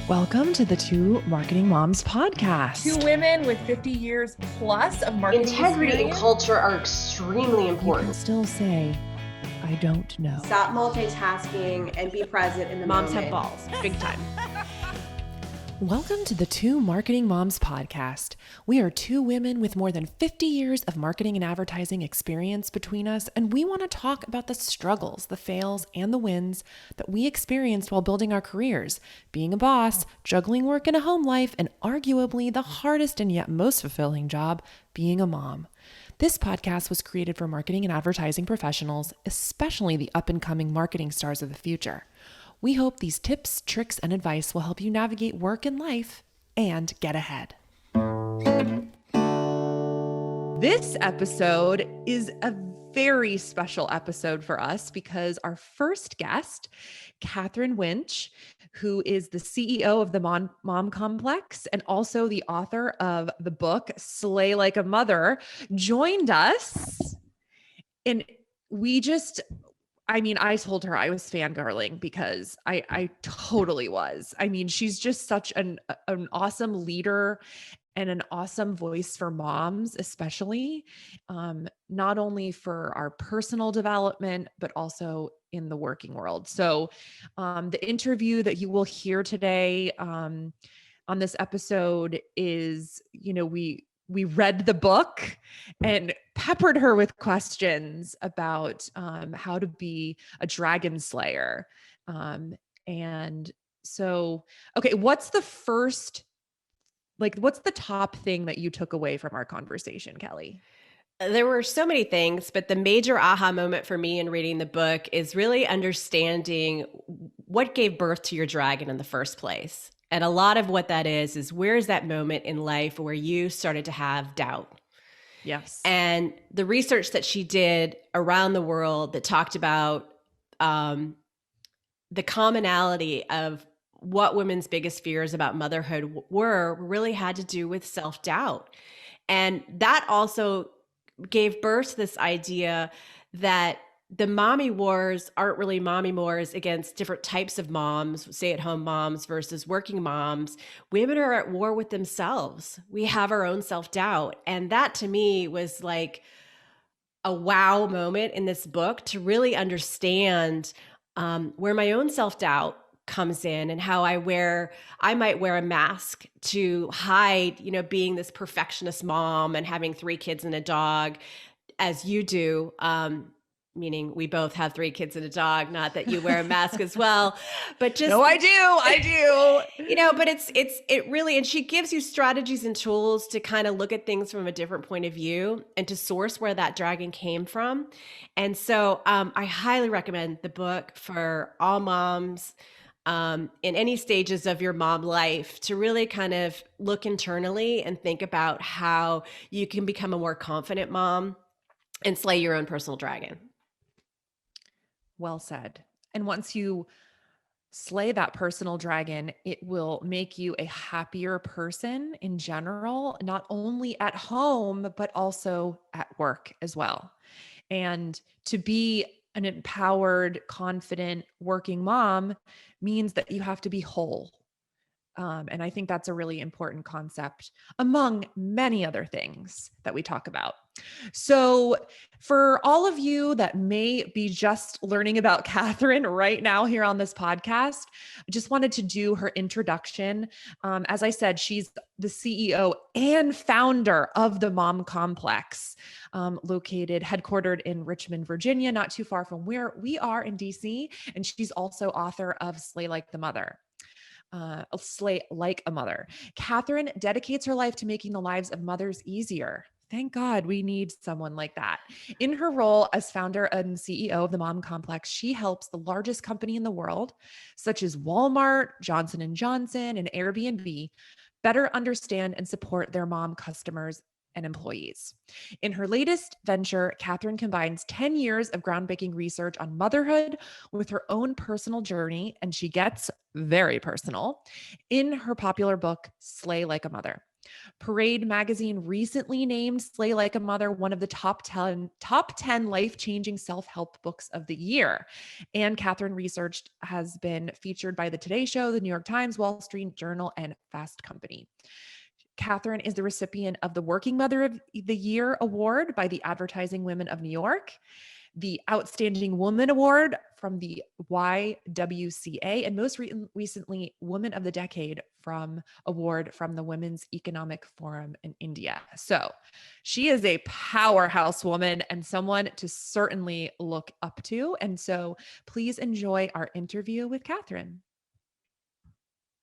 Welcome to the Two Marketing Moms podcast. Two women with 50 years plus of marketing Integrity experience. and culture are extremely important. You can still say, I don't know. Stop multitasking and be present in the Moms moment. have balls, big time. Welcome to the Two Marketing Moms podcast. We are two women with more than 50 years of marketing and advertising experience between us, and we want to talk about the struggles, the fails, and the wins that we experienced while building our careers, being a boss, juggling work and a home life, and arguably the hardest and yet most fulfilling job, being a mom. This podcast was created for marketing and advertising professionals, especially the up-and-coming marketing stars of the future. We hope these tips, tricks, and advice will help you navigate work and life and get ahead. This episode is a very special episode for us because our first guest, Katherine Winch, who is the CEO of the Mom Complex and also the author of the book Slay Like a Mother, joined us. And I told her I was fangirling because I totally was. I mean, she's just such an awesome leader and an awesome voice for moms, especially, not only for our personal development, but also in the working world. So the interview that you will hear today on this episode is, we read the book and peppered her with questions about how to be a dragon slayer. And so, okay, what's the top thing that you took away from our conversation, Kelly? There were so many things, but the major aha moment for me in reading the book is really understanding what gave birth to your dragon in the first place. And a lot of what that is where is that moment in life where you started to have doubt? Yes. And the research that she did around the world that talked about the commonality of what women's biggest fears about motherhood really had to do with self-doubt. And that also gave birth to this idea that the mommy wars aren't really mommy wars against different types of moms, stay-at-home moms versus working moms. Women are at war with themselves. We have our own self-doubt. And that to me was like a wow moment in this book to really understand where my own self-doubt comes in and how I might wear a mask to hide, being this perfectionist mom and having 3 kids and a dog as you do. Meaning we both have 3 kids and a dog, not that you wear a mask as well, but just. No, I do. But it really, and she gives you strategies and tools to kind of look at things from a different point of view and to source where that dragon came from. And so I highly recommend the book for all moms in any stages of your mom life to really kind of look internally and think about how you can become a more confident mom and slay your own personal dragon. Well said. And once you slay that personal dragon, it will make you a happier person in general, not only at home, but also at work as well. And to be an empowered, confident working mom means that you have to be whole. And I think that's a really important concept among many other things that we talk about. So for all of you that may be just learning about Katherine right now here on this podcast, I just wanted to do her introduction. As I said, she's the CEO and founder of the Mom Complex, headquartered in Richmond, Virginia, not too far from where we are in DC. And she's also author of Slay Like the Mother. Slay Like a Mother. Katherine dedicates her life to making the lives of mothers easier. Thank God we need someone like that. In her role as founder and CEO of the Mom Complex, she helps the largest company in the world, such as Walmart, Johnson & Johnson, and Airbnb, better understand and support their mom customers and employees. In her latest venture, Katherine combines 10 years of groundbreaking research on motherhood with her own personal journey, and she gets very personal in her popular book, Slay Like a Mother. Parade magazine recently named Slay Like a Mother one of the top 10 life-changing self-help books of the year. And Katherine Research has been featured by the Today Show, the New York Times, Wall Street Journal, and Fast Company. Katherine is the recipient of the Working Mother of the Year Award by the Advertising Women of New York, the Outstanding Woman Award from the YWCA, and most recently, Woman of the Decade award from the Women's Economic Forum in India. So she is a powerhouse woman and someone to certainly look up to. And so please enjoy our interview with Katherine.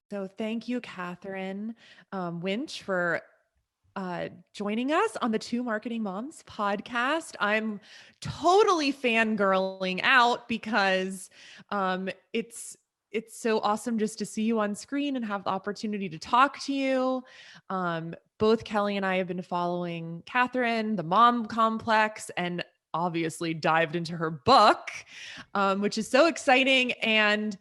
So thank you, Katherine Winch, for joining us on the Two Marketing Moms podcast. I'm totally fangirling out because it's so awesome just to see you on screen and have the opportunity to talk to you. Both Kelly and I have been following Katherine, the Mom Complex, and obviously dived into her book, which is so exciting. And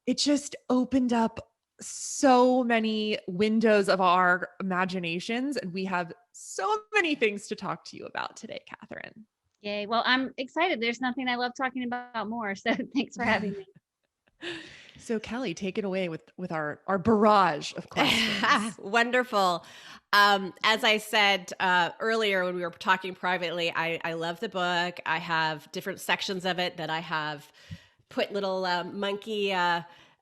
it just opened up so many windows of our imaginations, and we have so many things to talk to you about today, Katherine. Yay. Well, I'm excited. There's nothing I love talking about more. So thanks for having me. So Kelly, take it away with our barrage of questions. Wonderful. As I said earlier when we were talking privately, I love the book. I have different sections of it that I have put little monkey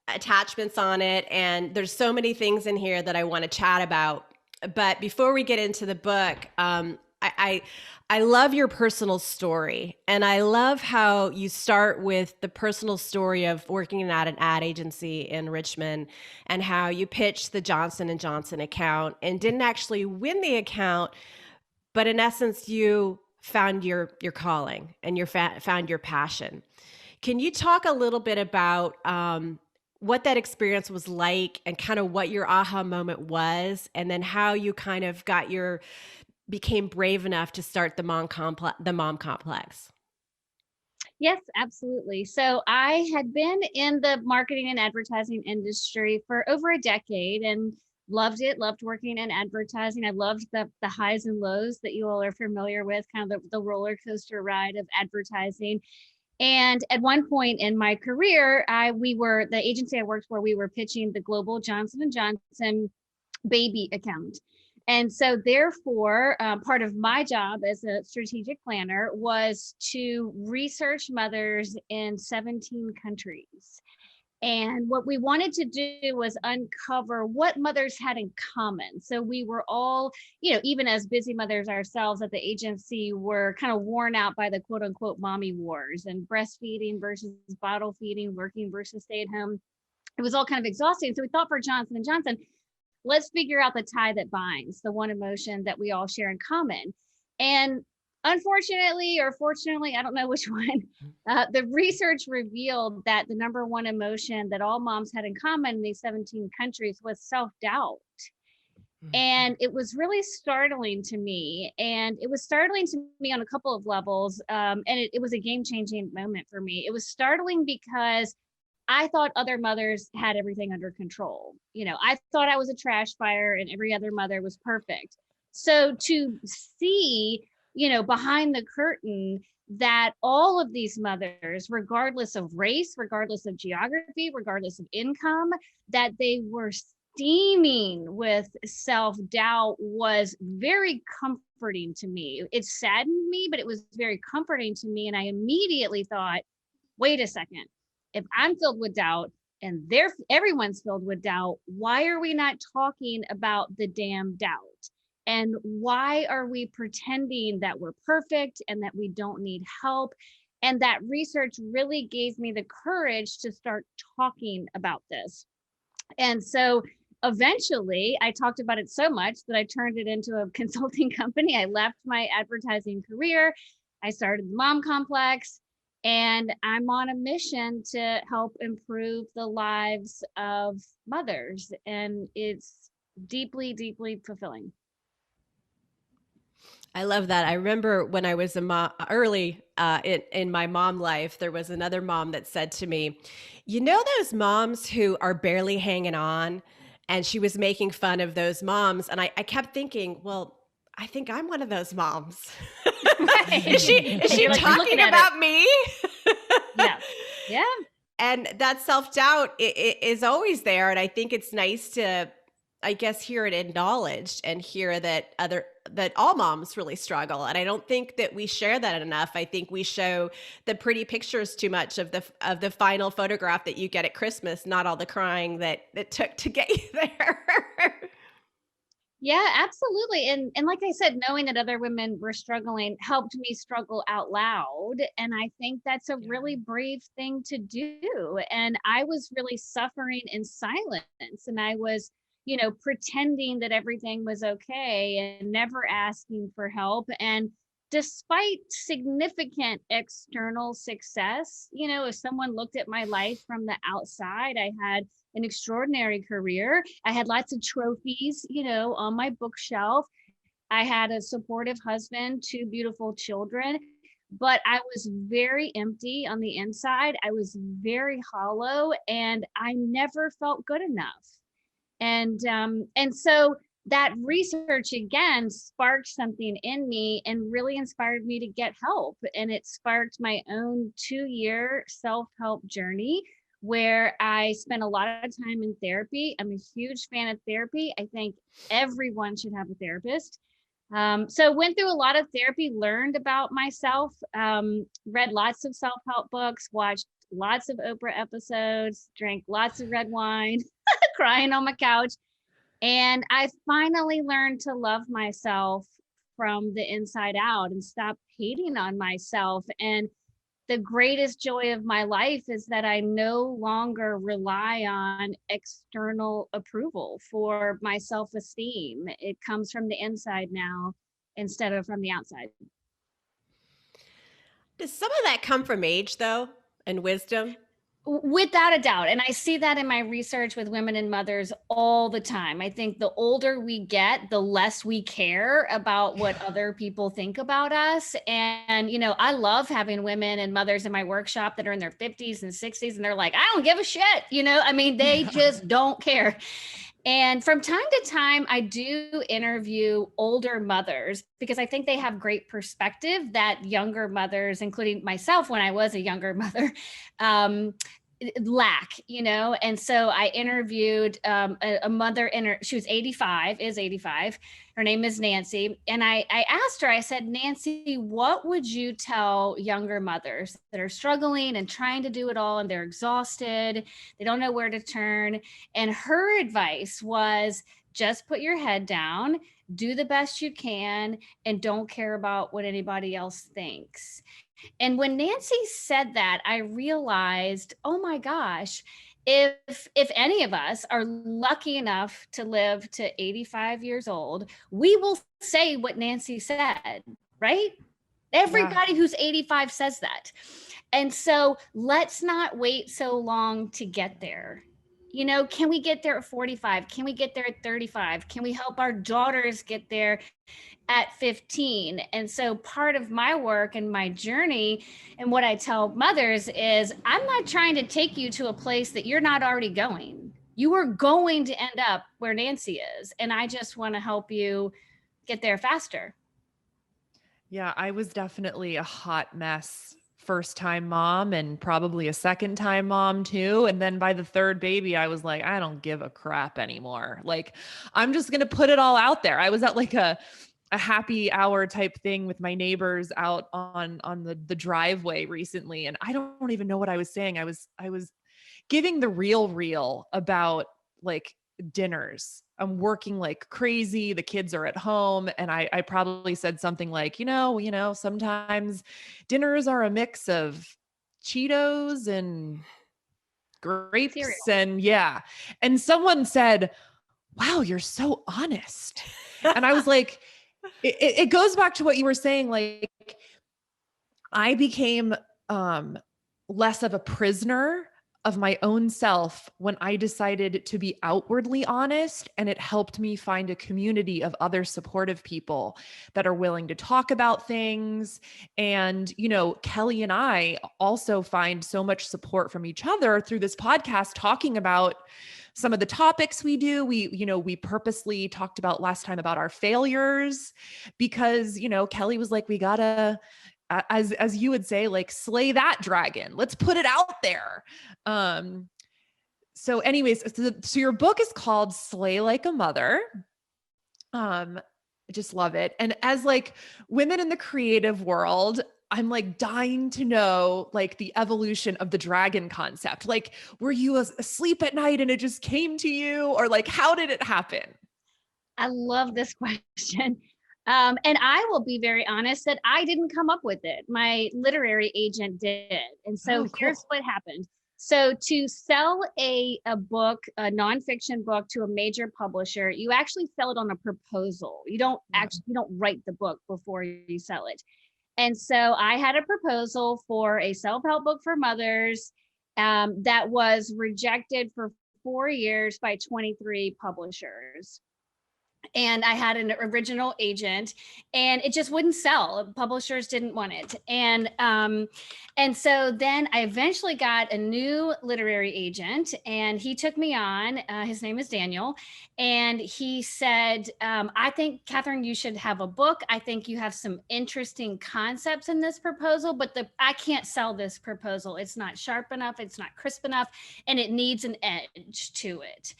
attachments on it. And there's so many things in here that I want to chat about. But before we get into the book, I love your personal story. And I love how you start with the personal story of working at an ad agency in Richmond and how you pitched the Johnson & Johnson account and didn't actually win the account, but in essence, you found your calling and you found your passion. Can you talk a little bit about what that experience was like and kind of what your aha moment was, and then how you kind of became brave enough to start the Mom Complex? Yes, absolutely. So I had been in the marketing and advertising industry for over a decade and loved it, loved working in advertising. I loved the highs and lows that you all are familiar with, kind of the roller coaster ride of advertising. And at one point in my career, the agency I worked for, we were pitching the global Johnson & Johnson baby account. And so therefore, part of my job as a strategic planner was to research mothers in 17 countries. And what we wanted to do was uncover what mothers had in common. So we were all, even as busy mothers ourselves at the agency, were kind of worn out by the quote unquote mommy wars and breastfeeding versus bottle feeding, working versus stay at home. It was all kind of exhausting. So we thought for Johnson & Johnson, let's figure out the tie that binds, the one emotion that we all share in common. And unfortunately, or fortunately, I don't know which one, the research revealed that the number one emotion that all moms had in common in these 17 countries was self-doubt. And it was really startling to me. And it was startling to me on a couple of levels. And it was a game-changing moment for me. It was startling because I thought other mothers had everything under control. I thought I was a trash fire and every other mother was perfect. So to see, behind the curtain, that all of these mothers, regardless of race, regardless of geography, regardless of income, that they were steaming with self-doubt was very comforting to me. It saddened me, but it was very comforting to me. And I immediately thought, wait a second, if I'm filled with doubt and everyone's filled with doubt, why are we not talking about the damn doubt? And why are we pretending that we're perfect and that we don't need help? And that research really gave me the courage to start talking about this. And so eventually I talked about it so much that I turned it into a consulting company. I left my advertising career. I started the Mom Complex, and I'm on a mission to help improve the lives of mothers. And it's deeply, deeply fulfilling. I love that. I remember when I was early in my mom life, there was another mom that said to me, those moms who are barely hanging on and she was making fun of those moms. And I kept thinking, well, I think I'm one of those moms. Right. Is she You're like, you're talking looking at about me? Yeah. Yeah. And that self-doubt is always there. And I think it's nice to, I guess, hear it acknowledged and hear that all moms really struggle. And I don't think that we share that enough. I think we show the pretty pictures too much of the final photograph that you get at Christmas, not all the crying that it took to get you there. Yeah, absolutely. And like I said, knowing that other women were struggling helped me struggle out loud. And I think that's a really brave thing to do. And I was really suffering in silence. And I was, pretending that everything was okay and never asking for help. And despite significant external success, if someone looked at my life from the outside, I had an extraordinary career. I had lots of trophies, on my bookshelf. I had a supportive husband, 2 beautiful children, but I was very empty on the inside. I was very hollow, and I never felt good enough. And so that research again sparked something in me and really inspired me to get help. And it sparked my own 2-year self-help journey where I spent a lot of time in therapy. I'm a huge fan of therapy. I think everyone should have a therapist. So went through a lot of therapy, learned about myself, read lots of self-help books, watched lots of Oprah episodes, drank lots of red wine, crying on my couch. And I finally learned to love myself from the inside out and stop hating on myself. And the greatest joy of my life is that I no longer rely on external approval for my self-esteem. It comes from the inside now instead of from the outside. Does some of that come from age, though, and wisdom? Without a doubt. And I see that in my research with women and mothers all the time. I think the older we get, the less we care about what other people think about us. And, I love having women and mothers in my workshop that are in their 50s and 60s, and they're like, I don't give a shit. They just don't care. And from time to time, I do interview older mothers because I think they have great perspective that younger mothers, including myself when I was a younger mother, lack, And so I interviewed a mother, she was 85, is 85. Her name is Nancy. And I asked her, I said, Nancy, what would you tell younger mothers that are struggling and trying to do it all and they're exhausted, they don't know where to turn? And her advice was just put your head down, do the best you can, and don't care about what anybody else thinks. And when Nancy said that, I realized, oh my gosh, if any of us are lucky enough to live to 85 years old, we will say what Nancy said, right? Everybody who's 85 says that. And so let's not wait so long to get there. Can we get there at 45? Can we get there at 35? Can we help our daughters get there at 15? And so part of my work and my journey and what I tell mothers is I'm not trying to take you to a place that you're not already going. You are going to end up where Nancy is. And I just want to help you get there faster. Yeah, I was definitely a hot mess first time mom and probably a second time mom too. And then by the third baby, I was like, I don't give a crap anymore. Like, I'm just going to put it all out there. I was at like a happy hour type thing with my neighbors out on the driveway recently. And I don't even know what I was saying. I was giving the real about like dinners. I'm working like crazy. The kids are at home. And I probably said something like, sometimes dinners are a mix of Cheetos and grapes Cereal. and yeah. And someone said, wow, you're so honest. And I was like, it goes back to what you were saying. Like I became less of a prisoner of my own self when I decided to be outwardly honest, and it helped me find a community of other supportive people that are willing to talk about things. And, Kelly and I also find so much support from each other through this podcast talking about some of the topics we do. We purposely talked about last time about our failures because, Kelly was like, we gotta, as you would say, like slay that dragon. Let's put it out there. So anyways, so your book is called Slay Like a Mother. I just love it. And as like women in the creative world, I'm like dying to know like the evolution of the dragon concept. Like, were you asleep at night and it just came to you, or like, how did it happen? I love this question. And I will be very honest that I didn't come up with it. My literary agent did. And so here's what happened. So to sell a book, a nonfiction book to a major publisher, you actually sell it on a proposal. You don't write the book before you sell it. And so I had a proposal for a self-help book for mothers that was rejected for 4 years by 23 publishers. And I had an original agent, and it just wouldn't sell. Publishers didn't want it. And so then I eventually got a new literary agent, and he took me on. His name is Daniel. And he said, I think, Katherine, you should have a book. I think you have some interesting concepts in this proposal, but I can't sell this proposal. It's not sharp enough. It's not crisp enough, and it needs an edge to it.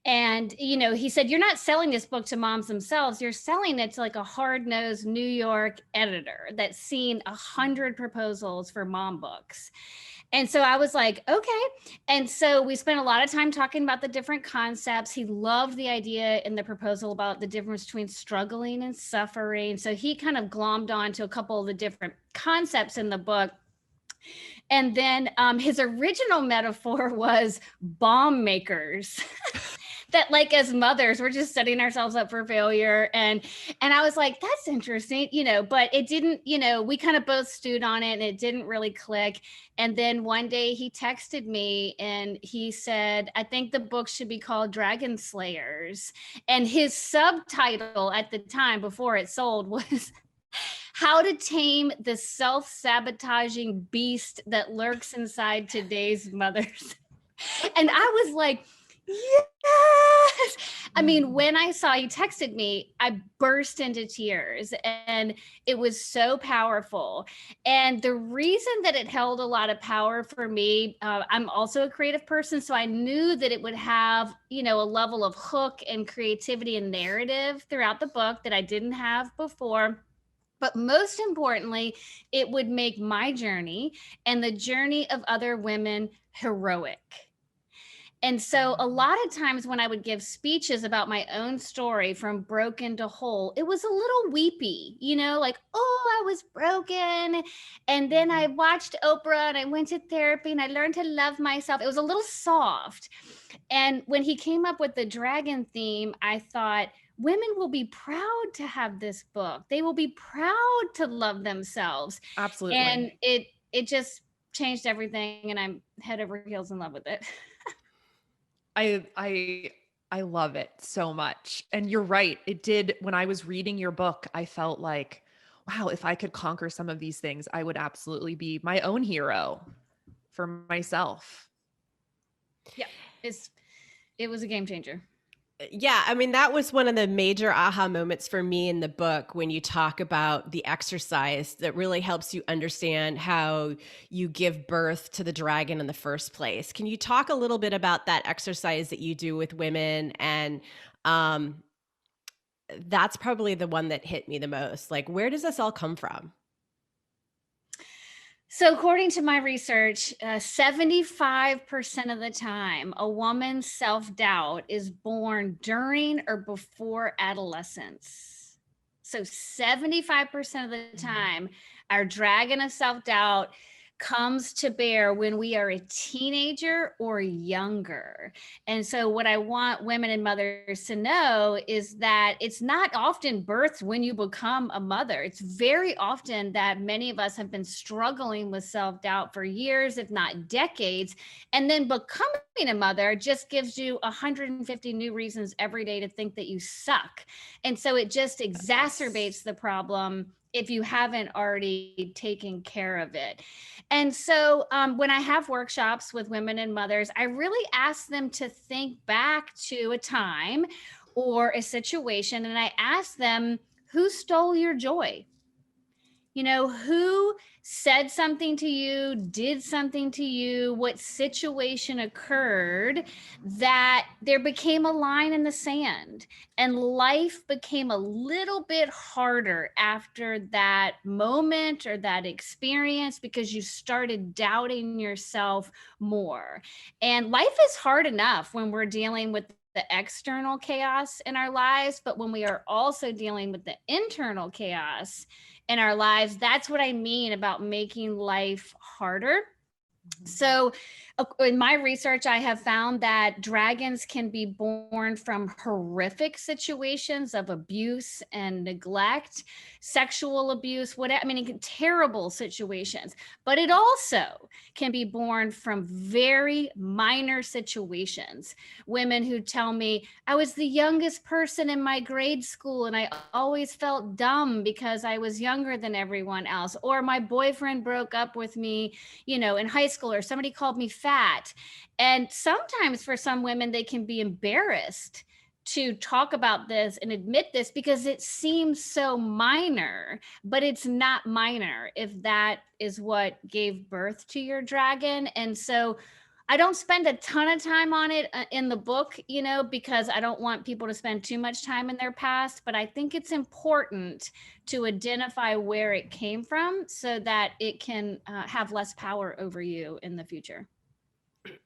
And, he said, you're not selling this book to moms themselves. You're selling it to like a hard-nosed New York editor that's seen 100 proposals for mom books. And so I was like, okay. And so we spent a lot of time talking about the different concepts. He loved the idea in the proposal about the difference between struggling and suffering. So he kind of glommed on to a couple of the different concepts in the book. And then his original metaphor was bomb makers. That like as mothers, we're just setting ourselves up for failure. And I was like, that's interesting, but it didn't, we kind of both stewed on it and it didn't really click. And then one day he texted me and he said, I think the book should be called Dragon Slayers. And his subtitle at the time before it sold was How to Tame the Self-Sabotaging Beast That Lurks Inside Today's Mothers. And I was like, yes. I mean, when I saw he texted me, I burst into tears, and it was so powerful. And the reason that it held a lot of power for me, I'm also a creative person, so I knew that it would have, a level of hook and creativity and narrative throughout the book that I didn't have before. But most importantly, it would make my journey and the journey of other women heroic. And so a lot of times when I would give speeches about my own story from broken to whole, it was a little weepy, like, oh, I was broken. And then I watched Oprah and I went to therapy and I learned to love myself. It was a little soft. And when he came up with the dragon theme, I thought, women will be proud to have this book. They will be proud to love themselves. Absolutely. And it just changed everything. And I'm head over heels in love with it. I love it so much. And you're right. It did. When I was reading your book, I felt like, wow, if I could conquer some of these things, I would absolutely be my own hero for myself. Yeah. It was a game changer. Yeah, I mean, that was one of the major aha moments for me in the book when you talk about the exercise that really helps you understand how you give birth to the dragon in the first place. Can you talk a little bit about that exercise that you do with women? And that's probably the one that hit me the most. Like, where does this all come from? So according to my research, 75% of the time, a woman's self-doubt is born during or before adolescence. So 75% of the time, our dragon of self-doubt comes to bear when we are a teenager or younger. And so what I want women and mothers to know is that it's not often birthed when you become a mother. It's very often that many of us have been struggling with self-doubt for years, if not decades. And then becoming a mother just gives you 150 new reasons every day to think that you suck. And so it just exacerbates the problem if you haven't already taken care of it. And so when I have workshops with women and mothers, I really ask them to think back to a time or a situation, and I ask them, who stole your joy? You know, who said something to you, did something to you, what situation occurred that there became a line in the sand and life became a little bit harder after that moment or that experience because you started doubting yourself more. And life is hard enough when we're dealing with the external chaos in our lives, but when we are also dealing with the internal chaos in our lives, that's what I mean about making life harder. So in my research, I have found that dragons can be born from horrific situations of abuse and neglect, sexual abuse, whatever, I mean, terrible situations, but it also can be born from very minor situations. Women who tell me, I was the youngest person in my grade school and I always felt dumb because I was younger than everyone else, or my boyfriend broke up with me, you know, in high school, or somebody called me fat. And sometimes for some women, they can be embarrassed to talk about this and admit this because it seems so minor, but it's not minor if that is what gave birth to your dragon. And so I don't spend a ton of time on it in the book, you know, because I don't want people to spend too much time in their past, but I think it's important to identify where it came from so that it can have less power over you in the future.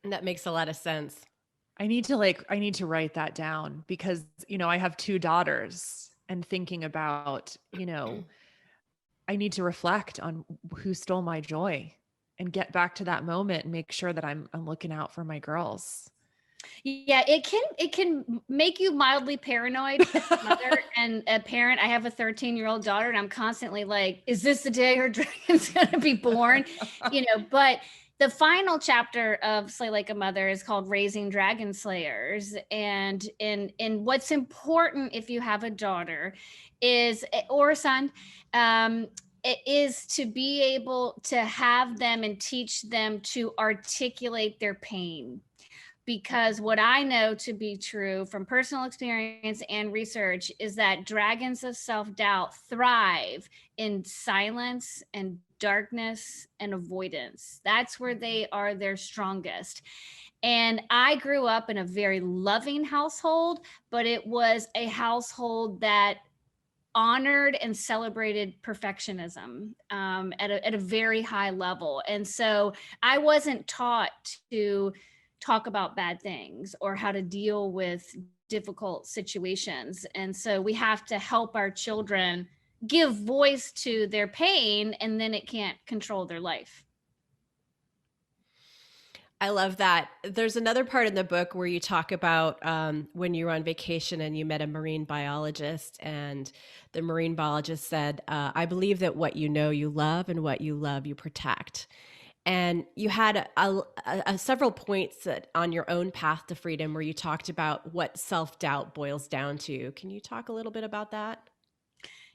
That makes a lot of sense. I need to write that down because, I have two daughters, and thinking about, I need to reflect on who stole my joy and get back to that moment and make sure that I'm looking out for my girls. Yeah, it can make you mildly paranoid as a mother and a parent. I have a 13-year-old daughter and I'm constantly like, is this the day her dragon's gonna be born? But the final chapter of Slay Like a Mother is called Raising Dragon Slayers. And in what's important if you have a daughter is, or a son, it is to be able to have them and teach them to articulate their pain. Because what I know to be true from personal experience and research is that dragons of self-doubt thrive in silence and darkness and avoidance. That's where they are their strongest. And I grew up in a very loving household, but it was a household that honored and celebrated perfectionism at a very high level. And so I wasn't taught to talk about bad things or how to deal with difficult situations. And so we have to help our children give voice to their pain, and then it can't control their life. I love that. There's another part in the book where you talk about when you were on vacation and you met a marine biologist, and the marine biologist said, I believe that what you know you love and what you love you protect. And you had several points on your own path to freedom where you talked about what self-doubt boils down to. Can you talk a little bit about that?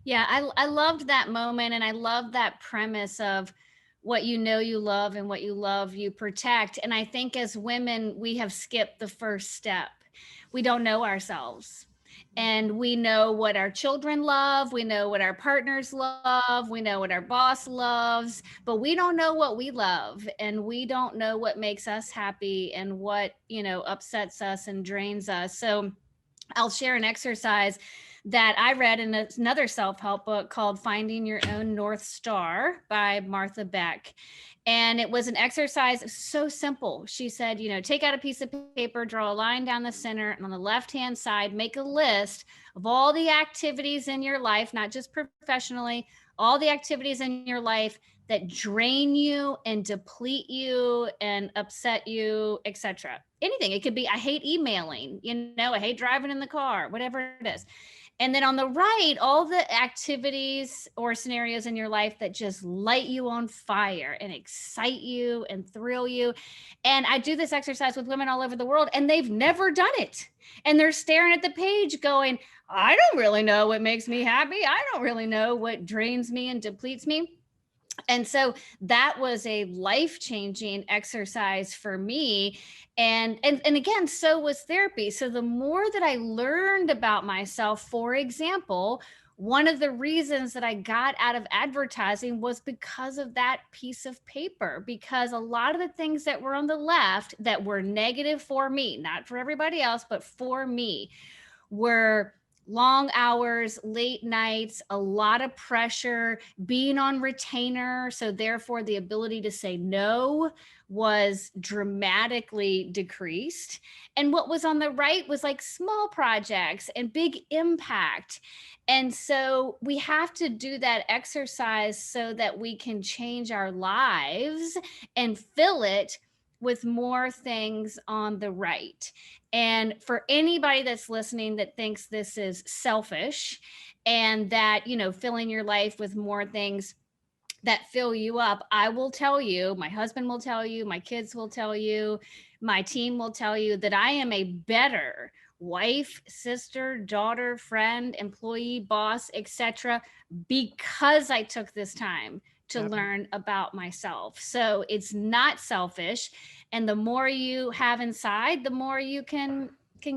Yeah, I loved that moment, and I love that premise of what you know you love and what you love you protect. And I think as women, we have skipped the first step. We don't know ourselves. And we know what our children love, we know what our partners love, we know what our boss loves, but we don't know what we love, and we don't know what makes us happy and what, upsets us and drains us. So I'll share an exercise that I read in another self-help book called Finding Your Own North Star by Martha Beck. And it was an exercise so simple. She said, take out a piece of paper, draw a line down the center, and on the left-hand side, make a list of all the activities in your life, not just professionally, all the activities in your life that drain you and deplete you and upset you, etc. Anything. It could be, I hate emailing, I hate driving in the car, whatever it is. And then on the right, all the activities or scenarios in your life that just light you on fire and excite you and thrill you. And I do this exercise with women all over the world, and they've never done it. And they're staring at the page going, I don't really know what makes me happy. I don't really know what drains me and depletes me. And so that was a life-changing exercise for me. And again, so was therapy. So the more that I learned about myself, for example, one of the reasons that I got out of advertising was because of that piece of paper, because a lot of the things that were on the left that were negative for me, not for everybody else, but for me, were long hours, late nights, a lot of pressure, being on retainer. So therefore the ability to say no was dramatically decreased. And what was on the right was like small projects and big impact. And so we have to do that exercise so that we can change our lives and fill it with more things on the right. And for anybody that's listening that thinks this is selfish and that, filling your life with more things that fill you up, I will tell you, my husband will tell you, my kids will tell you, my team will tell you that I am a better wife, sister, daughter, friend, employee, boss, etc., because I took this time to learn about myself. So it's not selfish. And the more you have inside, the more you can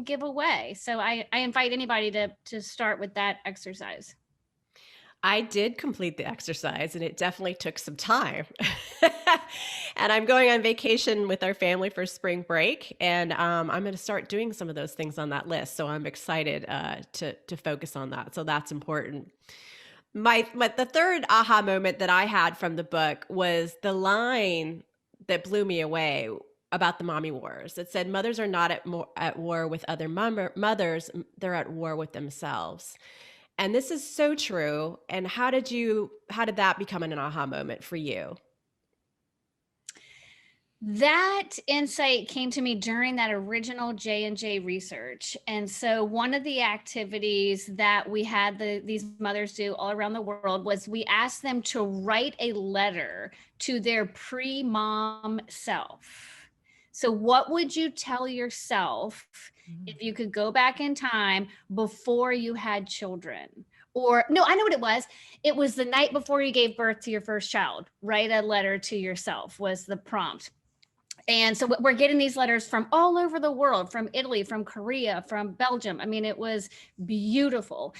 give away. So I invite anybody to start with that exercise. I did complete the exercise, and it definitely took some time. And I'm going on vacation with our family for spring break, and I'm going to start doing some of those things on that list. So I'm excited to focus on that. So that's important. The third aha moment that I had from the book was the line that blew me away about the mommy wars. It said, mothers are not at war with other mothers, they're at war with themselves. And this is so true. And how did that become an aha moment for you? That insight came to me during that original J&J research. And so one of the activities that we had these mothers do all around the world was we asked them to write a letter to their pre-mom self. So what would you tell yourself if you could go back in time before you had children? Or no, I know what it was. It was the night before you gave birth to your first child. Write a letter to yourself was the prompt. And so we're getting these letters from all over the world, from Italy, from Korea, from Belgium. I mean, it was beautiful.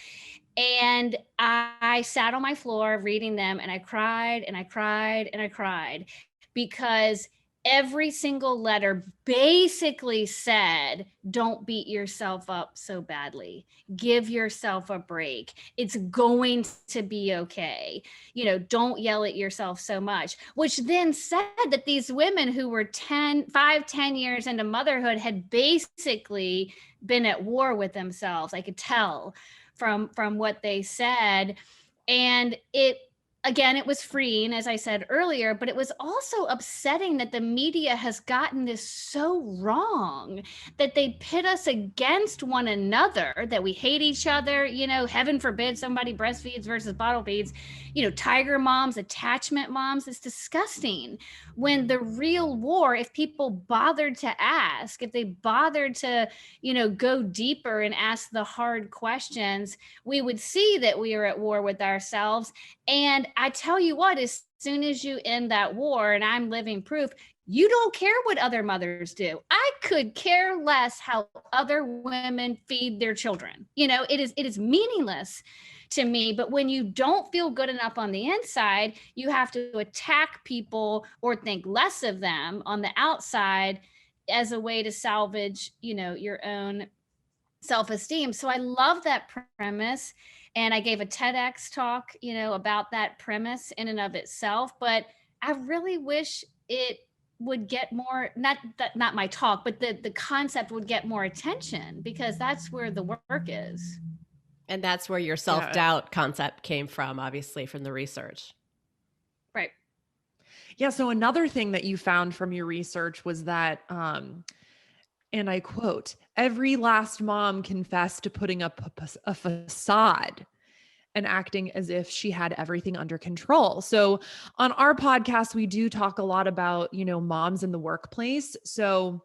And I sat on my floor reading them, and I cried and I cried and I cried, because every single letter basically said, don't beat yourself up so badly. Give yourself a break. It's going to be okay. Don't yell at yourself so much, which then said that these women who were 10 years into motherhood had basically been at war with themselves. I could tell from what they said. And it was freeing, as I said earlier, but it was also upsetting that the media has gotten this so wrong, that they pit us against one another, that we hate each other. Heaven forbid somebody breastfeeds versus bottle feeds, tiger moms, attachment moms. It's disgusting. When the real war, if people bothered to ask, if they bothered to, go deeper and ask the hard questions, we would see that we are at war with ourselves. And I tell you what, as soon as you end that war, and I'm living proof, you don't care what other mothers do. I could care less how other women feed their children. It is meaningless to me. But when you don't feel good enough on the inside, you have to attack people or think less of them on the outside as a way to salvage, your own self-esteem. So I love that premise. And I gave a TEDx talk, about that premise in and of itself. But I really wish it would get more, not my talk, but the concept would get more attention, because that's where the work is. And that's where your self-doubt concept came from, obviously, from the research. Right. Yeah. So another thing that you found from your research was that and I quote, every last mom confessed to putting up a facade and acting as if she had everything under control. So on our podcast, we do talk a lot about, moms in the workplace. So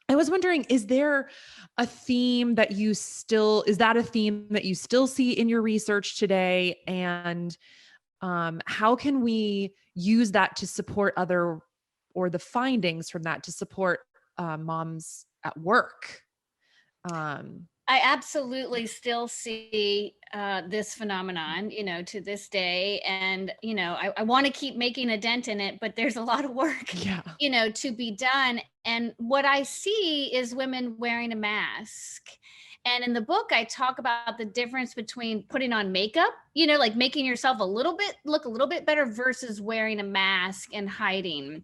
I was wondering, is that a theme that you still see in your research today? And how can we use that to support the findings from that to support moms at work? I absolutely still see this phenomenon, to this day. And, I want to keep making a dent in it, but there's a lot of work, Yeah. To be done. And what I see is women wearing a mask. And in the book, I talk about the difference between putting on makeup, like making yourself look a little bit better versus wearing a mask and hiding.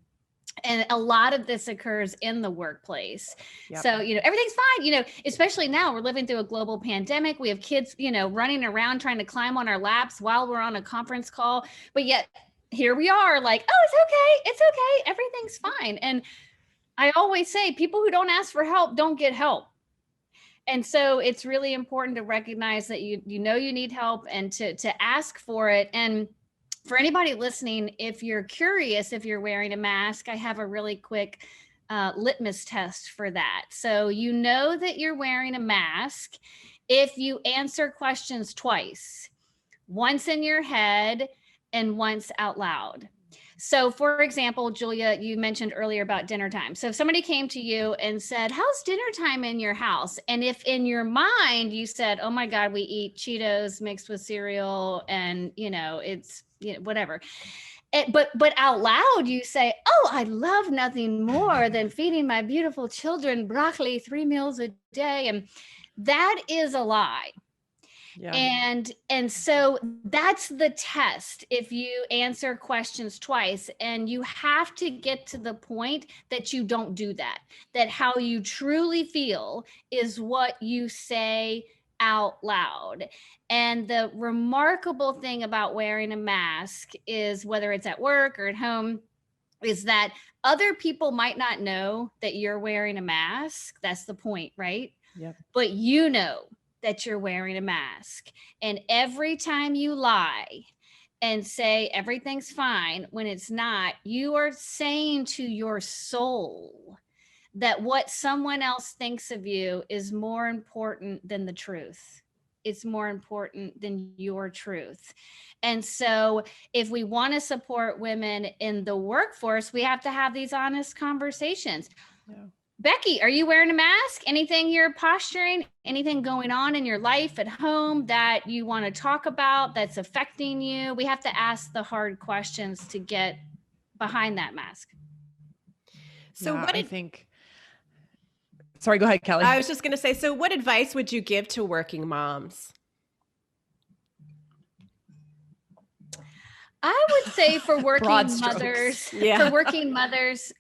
And a lot of this occurs in the workplace. Yep. So, everything's fine, especially now we're living through a global pandemic. We have kids, running around trying to climb on our laps while we're on a conference call. But yet here we are like, oh, it's okay. Everything's fine. And I always say people who don't ask for help don't get help. And so it's really important to recognize that you need help and to ask for it. And for anybody listening, if you're curious if you're wearing a mask, I have a really quick litmus test for that. So you know that you're wearing a mask if you answer questions twice, once in your head and once out loud. So for example, Julia, you mentioned earlier about dinner time. So if somebody came to you and said, how's dinner time in your house? And if in your mind you said, oh my God, we eat Cheetos mixed with cereal and, it's, whatever. But out loud you say, oh, I love nothing more than feeding my beautiful children broccoli 3 meals a day. And that is a lie. Yeah. And so that's the test. If you answer questions twice, and you have to get to the point that you don't do that how you truly feel is what you say out loud. And the remarkable thing about wearing a mask is, whether it's at work or at home, is that other people might not know that you're wearing a mask. That's the point, right? Yep. But that you're wearing a mask. And every time you lie and say everything's fine when it's not, you are saying to your soul that what someone else thinks of you is more important than the truth. It's more important than your truth. And so if we want to support women in the workforce, we have to have these honest conversations. Yeah. Becky, are you wearing a mask? Anything you're posturing? Anything going on in your life at home that you want to talk about that's affecting you? We have to ask the hard questions to get behind that mask. So sorry, go ahead, Kelly. I was just going to say, so what advice would you give to working moms? I would say for working mothers,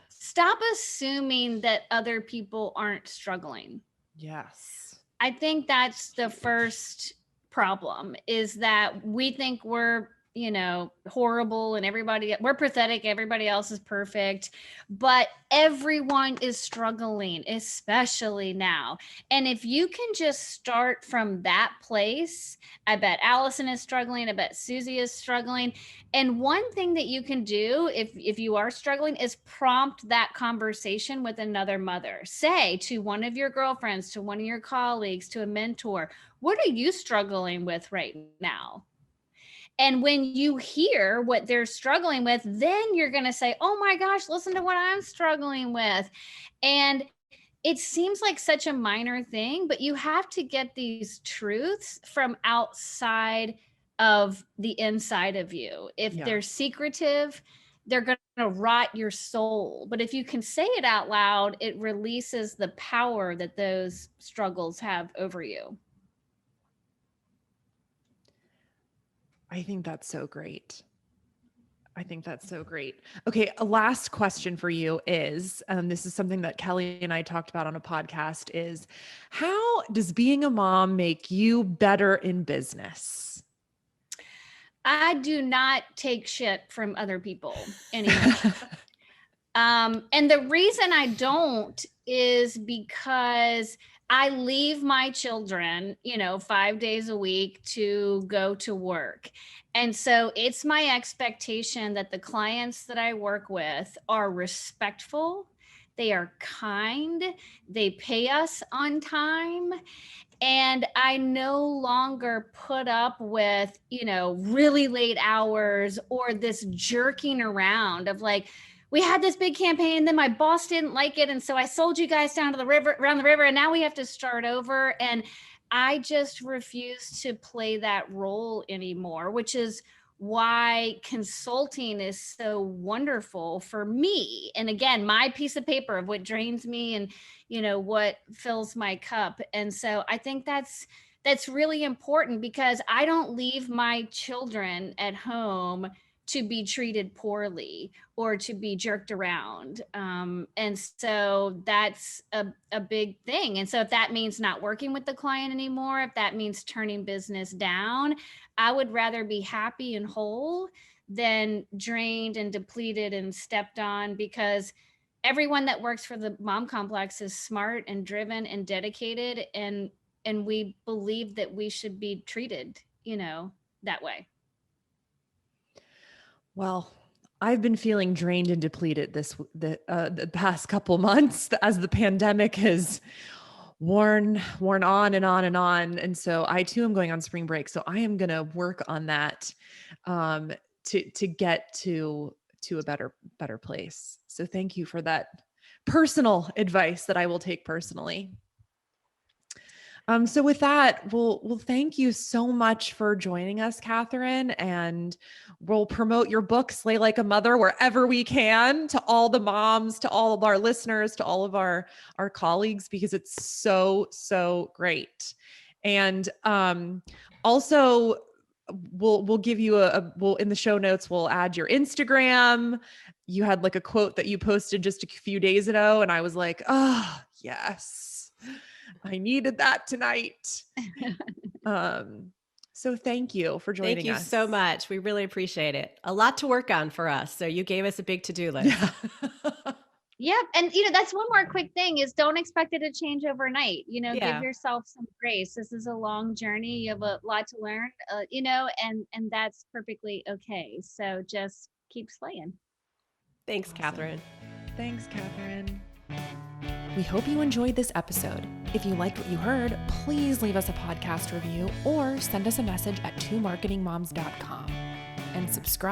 stop assuming that other people aren't struggling. Yes. I think that's the first problem, is that we think we're, horrible and we're pathetic. Everybody else is perfect, but everyone is struggling, especially now. And if you can just start from that place, I bet Allison is struggling. I bet Susie is struggling. And one thing that you can do if you are struggling is prompt that conversation with another mother. Say to one of your girlfriends, to one of your colleagues, to a mentor, what are you struggling with right now? And when you hear what they're struggling with, then you're going to say, oh my gosh, listen to what I'm struggling with. And it seems like such a minor thing, but you have to get these truths from outside of the inside of you. If they're secretive, they're going to rot your soul. But if you can say it out loud, it releases the power that those struggles have over you. I think that's so great. Okay, a last question for you is, this is something that Kelly and I talked about on a podcast, is how does being a mom make you better in business? I do not take shit from other people anymore. And the reason I don't is because I leave my children, 5 days a week to go to work. And so it's my expectation that the clients that I work with are respectful, they are kind, they pay us on time. And I no longer put up with, really late hours or this jerking around of like, we had this big campaign, then my boss didn't like it. And so I sold you guys down to the river, around the river, and now we have to start over. And I just refuse to play that role anymore, which is why consulting is so wonderful for me. And again, my piece of paper of what drains me and what fills my cup. And so I think that's really important, because I don't leave my children at home to be treated poorly or to be jerked around. And so that's a big thing. And so if that means not working with the client anymore, if that means turning business down, I would rather be happy and whole than drained and depleted and stepped on, because everyone that works for the mom complex is smart and driven and dedicated. And we believe that we should be treated, that way. Well, I've been feeling drained and depleted the past couple months as the pandemic has worn on and on and on. And so I too am going on spring break. So I am going to work on that to get to a better place. So thank you for that personal advice that I will take personally. So with that, we'll thank you so much for joining us, Katherine, and we'll promote your book, Slay Like a Mother, wherever we can, to all the moms, to all of our listeners, to all of our colleagues, because it's so great. And also we'll give you we'll in the show notes, we'll add your Instagram. You had like a quote that you posted just a few days ago, and I was like, oh yes, I needed that tonight. So thank you for joining us. Thank you so much. We really appreciate it. A lot to work on for us. So you gave us a big to-do list. Yeah. Yep. And, that's one more quick thing is don't expect it to change overnight. Give yourself some grace. This is a long journey. You have a lot to learn, and that's perfectly okay. So just keep slaying. Thanks, Awesome. Katherine. Thanks, Katherine. We hope you enjoyed this episode. If you liked what you heard, please leave us a podcast review or send us a message at twomarketingmoms.com and subscribe